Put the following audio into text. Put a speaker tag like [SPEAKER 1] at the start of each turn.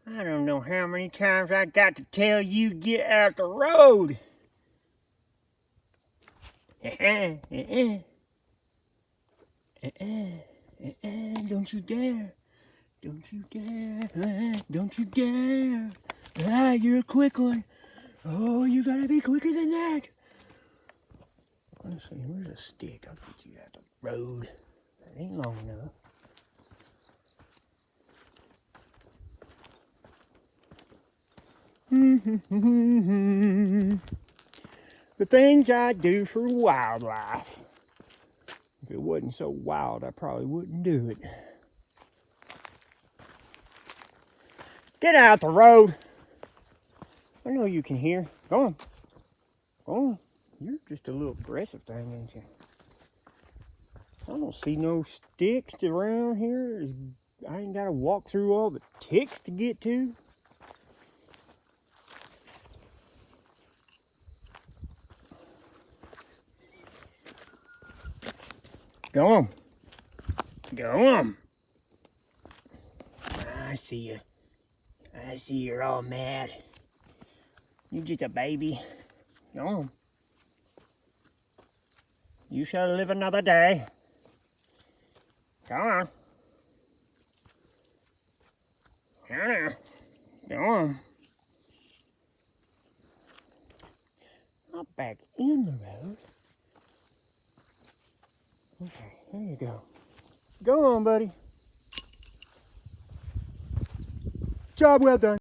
[SPEAKER 1] I don't know how many times I got to tell you get out the road. Don't you dare. Don't you dare. Don't you dare. Ah, you're a quick one. Oh, you gotta be quicker than that. Let's see, where's a stick? I'll get you out the road. That ain't long enough. The things I do for wildlife. If it wasn't so wild, I probably wouldn't do it. Get out the road. I know you can hear. Go on. Go on. You're just a little aggressive thing, ain't you? I don't see no sticks around here. I ain't got to walk through all the ticks to get to. Go on. Go on. I see you. I see you're all mad. You're just a baby. Go on. You shall live another day. Go on. Go on. Not back in the road. Okay, there you go. Go on, buddy. Job well done.